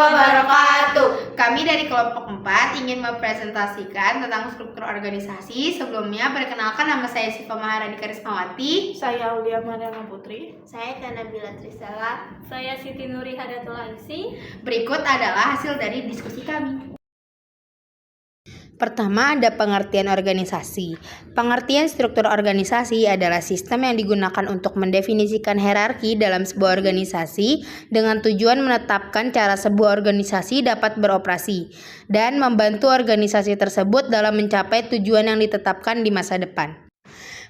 wabarakatuh. Kami dari kelompok 4 ingin mempresentasikan tentang struktur organisasi. Sebelumnya, perkenalkan, nama saya Siva Maharani Karismawati. Saya Aulia Mariana Putri. Saya Nabila Trisela. Saya Siti Nuri Hadatullah Isi. Berikut adalah hasil dari diskusi kami. Pertama, ada pengertian organisasi. Pengertian struktur organisasi adalah sistem yang digunakan untuk mendefinisikan hierarki dalam sebuah organisasi dengan tujuan menetapkan cara sebuah organisasi dapat beroperasi dan membantu organisasi tersebut dalam mencapai tujuan yang ditetapkan di masa depan.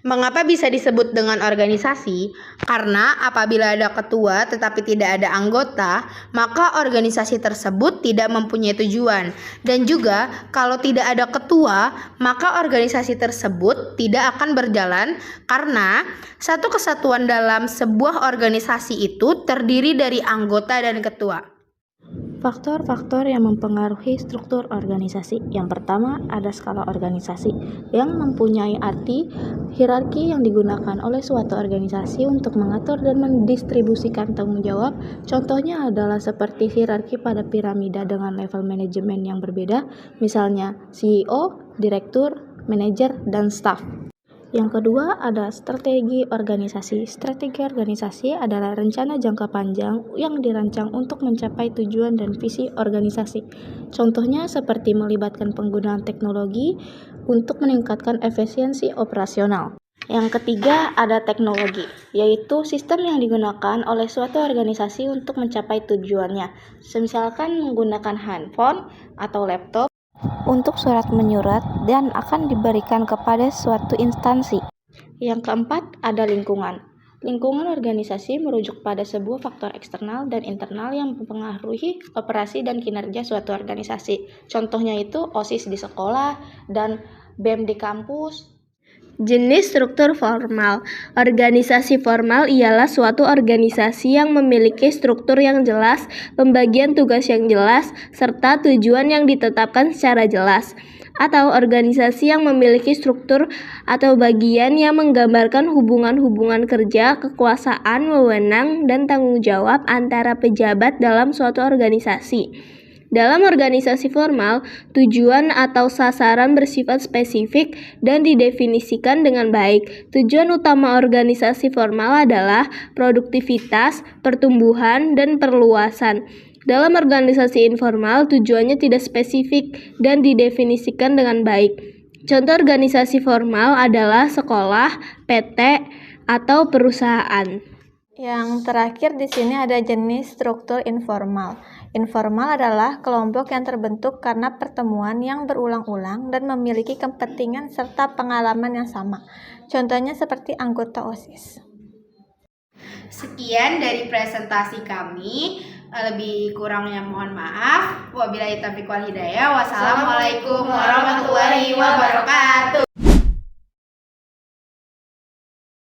Mengapa bisa disebut dengan organisasi? Karena apabila ada ketua tetapi tidak ada anggota, maka organisasi tersebut tidak mempunyai tujuan. Dan juga kalau tidak ada ketua, maka organisasi tersebut tidak akan berjalan karena satu kesatuan dalam sebuah organisasi itu terdiri dari anggota dan ketua. Faktor-faktor yang mempengaruhi struktur organisasi. Yang pertama, ada skala organisasi yang mempunyai arti hierarki yang digunakan oleh suatu organisasi untuk mengatur dan mendistribusikan tanggung jawab. Contohnya adalah seperti hierarki pada piramida dengan level manajemen yang berbeda, misalnya CEO, direktur, manajer, dan staf. Yang kedua, ada strategi organisasi. Strategi organisasi adalah rencana jangka panjang yang dirancang untuk mencapai tujuan dan visi organisasi. Contohnya seperti melibatkan penggunaan teknologi untuk meningkatkan efisiensi operasional. Yang ketiga, ada teknologi, yaitu sistem yang digunakan oleh suatu organisasi untuk mencapai tujuannya. Misalkan menggunakan handphone atau laptop untuk surat menyurat dan akan diberikan kepada suatu instansi. Yang keempat, ada lingkungan. Lingkungan organisasi merujuk pada sebuah faktor eksternal dan internal yang mempengaruhi operasi dan kinerja suatu organisasi. Contohnya itu OSIS di sekolah dan BEM di kampus. Jenis struktur formal. Organisasi formal ialah suatu organisasi yang memiliki struktur yang jelas, pembagian tugas yang jelas, serta tujuan yang ditetapkan secara jelas. Atau organisasi yang memiliki struktur atau bagian yang menggambarkan hubungan-hubungan kerja, kekuasaan, wewenang, dan tanggung jawab antara pejabat dalam suatu organisasi. Dalam organisasi formal, tujuan atau sasaran bersifat spesifik dan didefinisikan dengan baik. Tujuan utama organisasi formal adalah produktivitas, pertumbuhan, dan perluasan. Dalam organisasi informal, tujuannya tidak spesifik dan didefinisikan dengan baik. Contoh organisasi formal adalah sekolah, PT, atau perusahaan. Yang terakhir di sini ada jenis struktur informal. Informal adalah kelompok yang terbentuk karena pertemuan yang berulang-ulang dan memiliki kepentingan serta pengalaman yang sama. Contohnya seperti anggota OSIS. Sekian dari presentasi kami. Lebih kurangnya mohon maaf. Wabillahi taufiq wal hidayah. Wassalamualaikum warahmatullahi wabarakatuh.